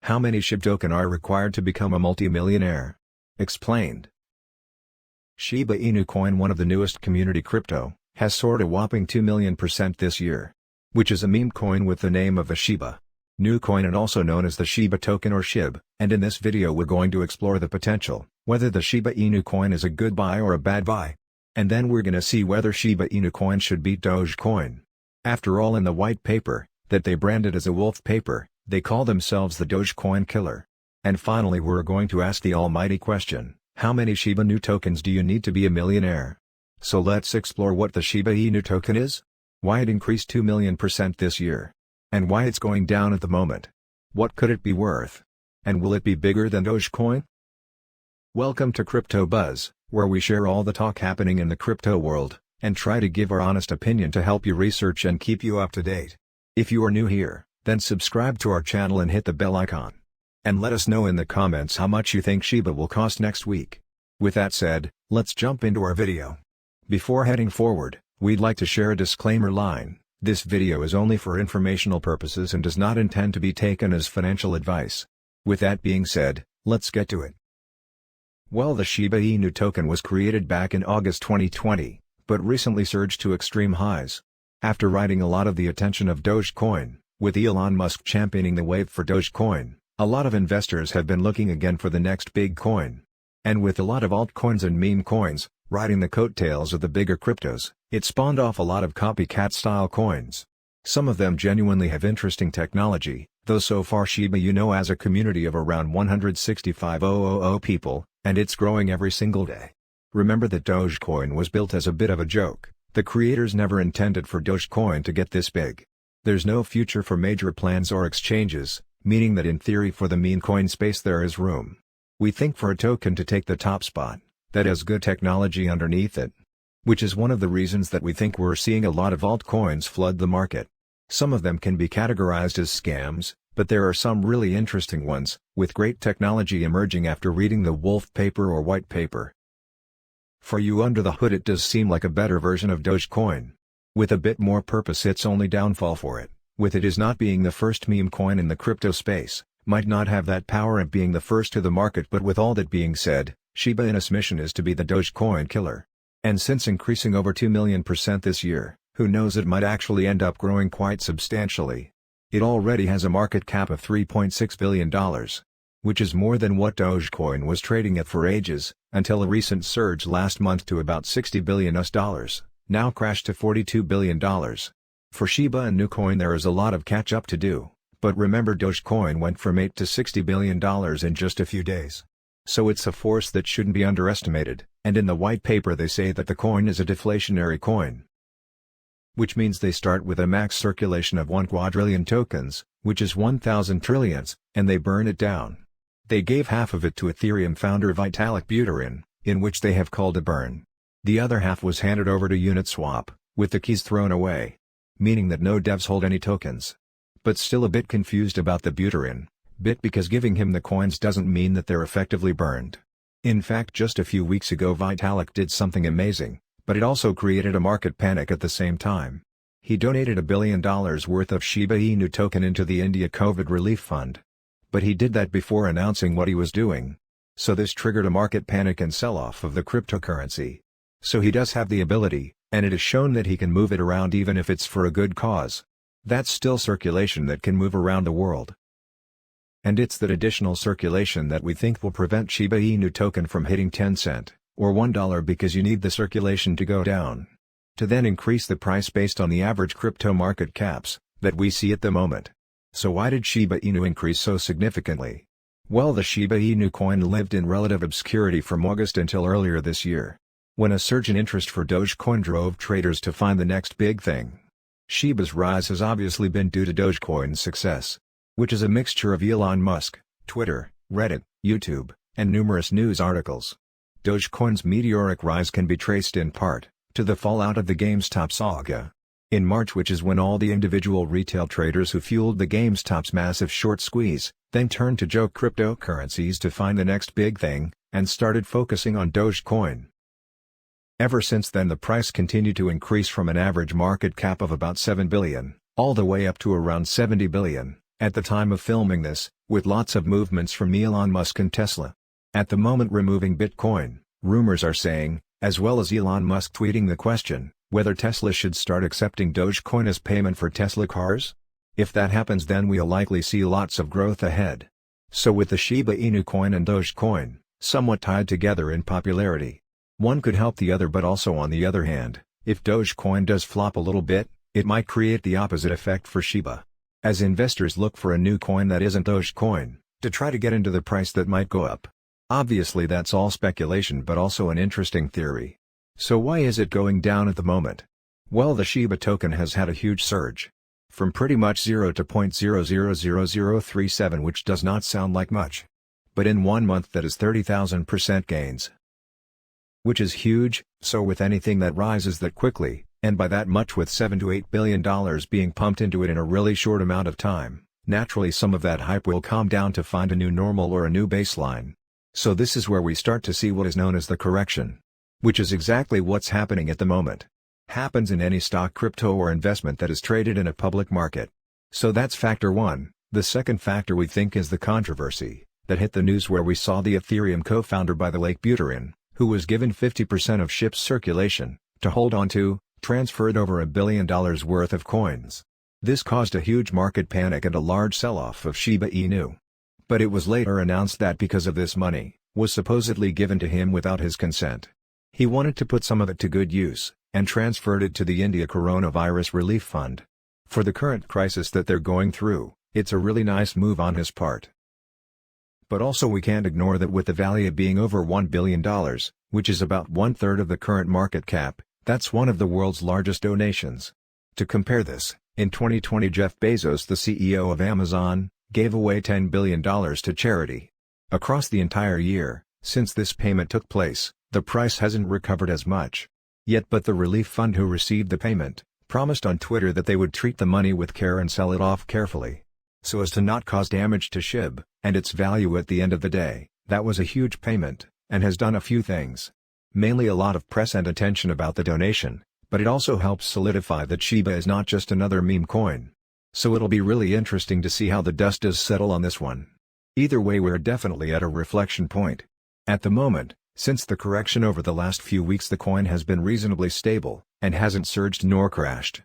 How many Shib token are required to become a multi-millionaire? Explained. Shiba Inu Coin, one of the newest community crypto, has soared a whopping 2 million% this year. Which is a meme coin with the name of the Shiba Inu Coin and also known as the Shiba Token or Shib, and in this video we're going to explore the potential, whether the Shiba Inu Coin is a good buy or a bad buy. And then we're gonna see whether Shiba Inu Coin should beat Dogecoin. After all, in the white paper, that they branded as a wolf paper, they call themselves the Dogecoin Killer. And finally we're going to ask the almighty question, how many Shiba Inu tokens do you need to be a millionaire? So let's explore what the Shiba Inu Token is, why it increased 2 million% this year, and why it's going down at the moment. What could it be worth? And will it be bigger than Dogecoin? Welcome to Crypto Buzz, where we share all the talk happening in the crypto world, and try to give our honest opinion to help you research and keep you up to date. If you are new here, then subscribe to our channel and hit the bell icon. And let us know in the comments how much you think Shiba will cost next week. With that said, let's jump into our video. Before heading forward, we'd like to share a disclaimer line. This video is only for informational purposes and does not intend to be taken as financial advice. With that being said, let's get to it. Well, the Shiba Inu token was created back in August 2020, but recently surged to extreme highs. After riding a lot of the attention of Dogecoin, with Elon Musk championing the wave for Dogecoin, a lot of investors have been looking again for the next big coin. And with a lot of altcoins and meme coins, riding the coattails of the bigger cryptos, it spawned off a lot of copycat-style coins. Some of them genuinely have interesting technology, though so far Shiba Inu has a community of around 165,000 people, and it's growing every single day. Remember that Dogecoin was built as a bit of a joke. The creators never intended for Dogecoin to get this big. There's no future for major plans or exchanges, meaning that in theory for the meme coin space there is room. We think for a token to take the top spot, that has good technology underneath it. Which is one of the reasons that we think we're seeing a lot of altcoins flood the market. Some of them can be categorized as scams, but there are some really interesting ones, with great technology emerging after reading the wolf paper or white paper. For you under the hood, it does seem like a better version of Dogecoin. With a bit more purpose. Its only downfall for it, with it is not being the first meme coin in the crypto space, might not have that power of being the first to the market. But with all that being said, Shiba Inu's mission is to be the Dogecoin Killer. And since increasing over 2 million% this year, who knows, it might actually end up growing quite substantially. It already has a market cap of $3.6 billion. Which is more than what Dogecoin was trading at for ages, until a recent surge last month to about $60 billion, now crashed to $42 billion. For Shiba Inu Coin there is a lot of catch up to do, but remember Dogecoin went from $8 to $60 billion in just a few days. So it's a force that shouldn't be underestimated, and in the white paper they say that the coin is a deflationary coin. Which means they start with a max circulation of 1 quadrillion tokens, which is 1,000 trillions, and they burn it down. They gave half of it to Ethereum founder Vitalik Buterin, in which they have called a burn. The other half was handed over to Uniswap, with the keys thrown away. Meaning that no devs hold any tokens. But still a bit confused about the Buterin bit, because giving him the coins doesn't mean that they're effectively burned. In fact, just a few weeks ago Vitalik did something amazing, but it also created a market panic at the same time. He donated $1 billion worth of Shiba Inu token into the India COVID Relief Fund. But he did that before announcing what he was doing. So this triggered a market panic and sell-off of the cryptocurrency. So he does have the ability, and it is shown that he can move it around even if it's for a good cause. That's still circulation that can move around the world. And it's that additional circulation that we think will prevent Shiba Inu token from hitting 10 cents, or $1, because you need the circulation to go down. To then increase the price based on the average crypto market caps that we see at the moment. So why did Shiba Inu increase so significantly? Well, the Shiba Inu coin lived in relative obscurity from August until earlier this year, when a surge in interest for Dogecoin drove traders to find the next big thing. Shiba's rise has obviously been due to Dogecoin's success, which is a mixture of Elon Musk, Twitter, Reddit, YouTube, and numerous news articles. Dogecoin's meteoric rise can be traced in part to the fallout of the GameStop saga in March, which is when all the individual retail traders who fueled the GameStop's massive short squeeze then turned to joke cryptocurrencies to find the next big thing, and started focusing on Dogecoin. Ever since then the price continued to increase from an average market cap of about $7 billion, all the way up to around $70 billion, At the time of filming this, with lots of movements from Elon Musk and Tesla. At the moment removing Bitcoin, rumors are saying, as well as Elon Musk tweeting the question, whether Tesla should start accepting Dogecoin as payment for Tesla cars? If that happens, then we'll likely see lots of growth ahead. So with the Shiba Inu coin and Dogecoin, somewhat tied together in popularity, one could help the other, but also on the other hand, if Dogecoin does flop a little bit, it might create the opposite effect for Shiba. As investors look for a new coin that isn't Dogecoin, to try to get into the price that might go up. Obviously that's all speculation, but also an interesting theory. So why is it going down at the moment? Well, the Shiba token has had a huge surge. From pretty much 0 to 0.000037, which does not sound like much. But in 1 month that is 30,000% gains. Which is huge, so with anything that rises that quickly, and by that much with $7 to $8 billion being pumped into it in a really short amount of time, naturally some of that hype will calm down to find a new normal or a new baseline. So this is where we start to see what is known as the correction. Which is exactly what's happening at the moment. Happens in any stock, crypto or investment that is traded in a public market. So that's factor one. The second factor we think is the controversy that hit the news, where we saw the Ethereum co-founder by the lake Buterin, who was given 50% of SHIB's circulation, to hold on to, transferred over $1 billion worth of coins. This caused a huge market panic and a large sell-off of Shiba Inu. But it was later announced that because of this money, was supposedly given to him without his consent. He wanted to put some of it to good use, and transferred it to the India Coronavirus Relief Fund. For the current crisis that they're going through, it's a really nice move on his part. But also we can't ignore that with the value being over $1 billion, which is about 1/3 of the current market cap, that's one of the world's largest donations. To compare this, in 2020 Jeff Bezos, the CEO of Amazon, gave away $10 billion to charity. Across the entire year, since this payment took place, the price hasn't recovered as much. Yet but the relief fund who received the payment, promised on Twitter that they would treat the money with care and sell it off carefully, so as to not cause damage to SHIB, and its value at the end of the day. That was a huge payment, and has done a few things. Mainly a lot of press and attention about the donation, but it also helps solidify that Shiba is not just another meme coin. So it'll be really interesting to see how the dust does settle on this one. Either way, we're definitely at a reflection point. At the moment, since the correction over the last few weeks, the coin has been reasonably stable, and hasn't surged nor crashed.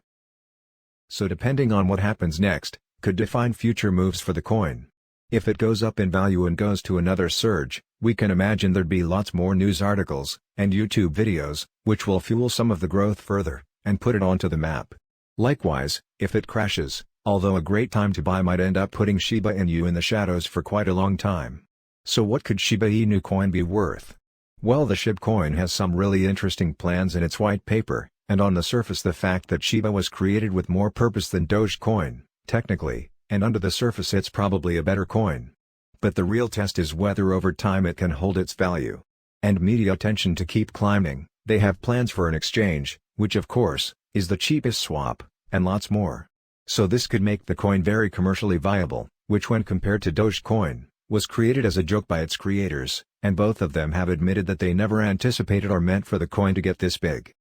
So depending on what happens next, could define future moves for the coin. If it goes up in value and goes to another surge, we can imagine there'd be lots more news articles, and YouTube videos, which will fuel some of the growth further, and put it onto the map. Likewise, if it crashes, although a great time to buy, might end up putting Shiba Inu in the shadows for quite a long time. So what could Shiba Inu coin be worth? Well, the Shib coin has some really interesting plans in its white paper, and on the surface the fact that Shiba was created with more purpose than Dogecoin, technically, and under the surface it's probably a better coin. But the real test is whether over time it can hold its value. And media attention to keep climbing. They have plans for an exchange, which of course, is the cheapest swap, and lots more. So this could make the coin very commercially viable, which when compared to Dogecoin, was created as a joke by its creators, and both of them have admitted that they never anticipated or meant for the coin to get this big.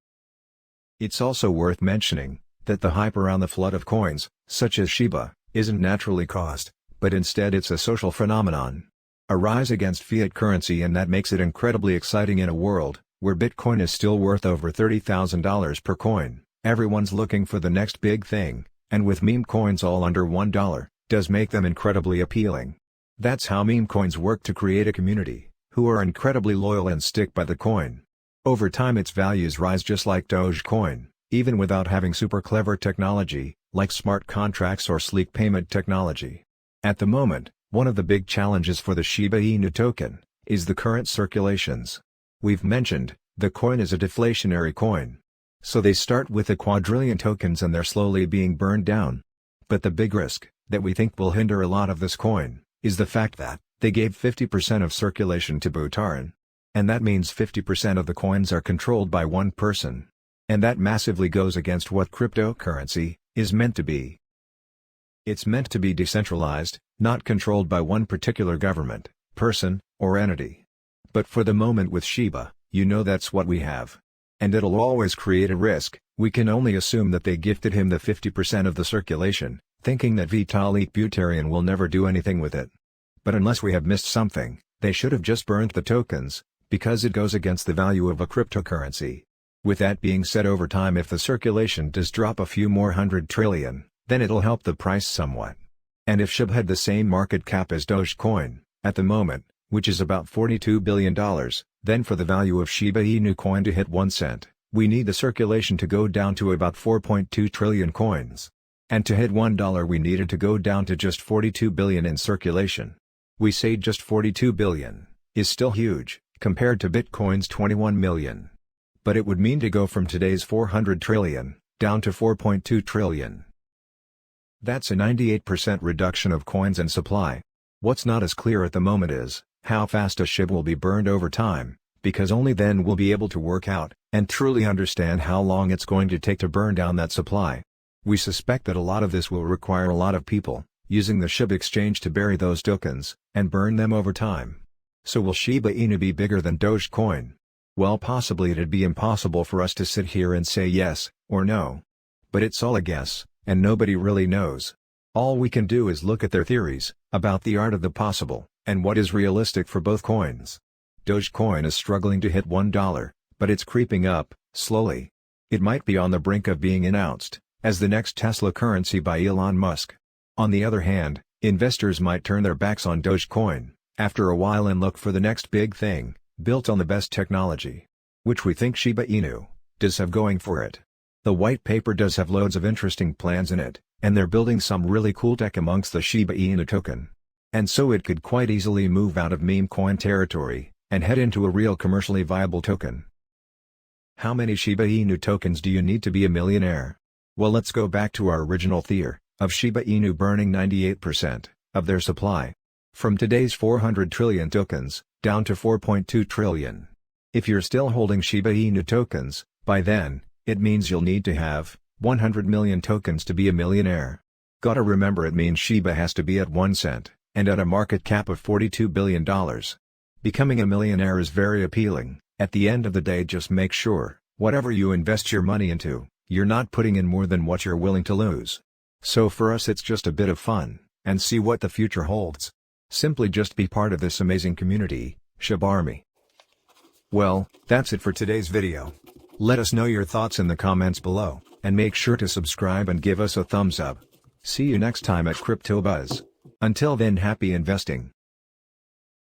It's also worth mentioning, that the hype around the flood of coins, such as Shiba, isn't naturally caused, but instead it's a social phenomenon. A rise against fiat currency, and that makes it incredibly exciting in a world, where Bitcoin is still worth over $30,000 per coin. Everyone's looking for the next big thing, and with meme coins all under $1, does make them incredibly appealing. That's how meme coins work, to create a community, who are incredibly loyal and stick by the coin. Over time its values rise just like Dogecoin, even without having super clever technology, like smart contracts or sleek payment technology. At the moment, one of the big challenges for the Shiba Inu token, is the current circulations. We've mentioned, the coin is a deflationary coin. So they start with a quadrillion tokens and they're slowly being burned down. But the big risk, that we think will hinder a lot of this coin, is the fact that, they gave 50% of circulation to Buterin. And that means 50% of the coins are controlled by one person. And that massively goes against what cryptocurrency is meant to be. It's meant to be decentralized, not controlled by one particular government, person, or entity. But for the moment with Shiba, you know that's what we have. And it'll always create a risk. We can only assume that they gifted him the 50% of the circulation, thinking that Vitalik Buterin will never do anything with it. But unless we have missed something, they should have just burned the tokens, because it goes against the value of a cryptocurrency. With that being said, over time, if the circulation does drop a few more 100 trillion, then it'll help the price somewhat. And if SHIB had the same market cap as Dogecoin, at the moment, which is about $42 billion, then for the value of Shiba Inu Coin to hit 1 cent, we need the circulation to go down to about 4.2 trillion coins. And to hit $1 we needed to go down to just 42 billion in circulation. We say just 42 billion, is still huge, compared to Bitcoin's 21 million. But it would mean to go from today's 400 trillion, down to 4.2 trillion. That's a 98% reduction of coins and supply. What's not as clear at the moment is, how fast a SHIB will be burned over time, because only then we'll be able to work out, and truly understand how long it's going to take to burn down that supply. We suspect that a lot of this will require a lot of people, using the SHIB exchange to bury those tokens, and burn them over time. So will Shiba Inu be bigger than Dogecoin? Well, possibly it'd be impossible for us to sit here and say yes, or no. But it's all a guess, and nobody really knows. All we can do is look at their theories, about the art of the possible, and what is realistic for both coins. Dogecoin is struggling to hit $1, but it's creeping up, slowly. It might be on the brink of being announced, as the next Tesla currency by Elon Musk. On the other hand, investors might turn their backs on Dogecoin, after a while and look for the next big thing, built on the best technology. Which we think Shiba Inu does have going for it. The white paper does have loads of interesting plans in it, and they're building some really cool tech amongst the Shiba Inu token. And so it could quite easily move out of meme coin territory, and head into a real commercially viable token. How many Shiba Inu tokens do you need to be a millionaire? Well, let's go back to our original theory, of Shiba Inu burning 98% of their supply. From today's 400 trillion tokens, down to 4.2 trillion. If you're still holding Shiba Inu tokens, by then, it means you'll need to have 100 million tokens to be a millionaire. Gotta remember, it means Shiba has to be at 1 cent, and at a market cap of $42 billion. Becoming a millionaire is very appealing. At the end of the day, just make sure, whatever you invest your money into, you're not putting in more than what you're willing to lose. So for us it's just a bit of fun, and see what the future holds. Simply just be part of this amazing community, SHIB Army. Well, that's it for today's video. Let us know your thoughts in the comments below, and make sure to subscribe and give us a thumbs up. See you next time at Crypto Buzz. Until then, happy investing.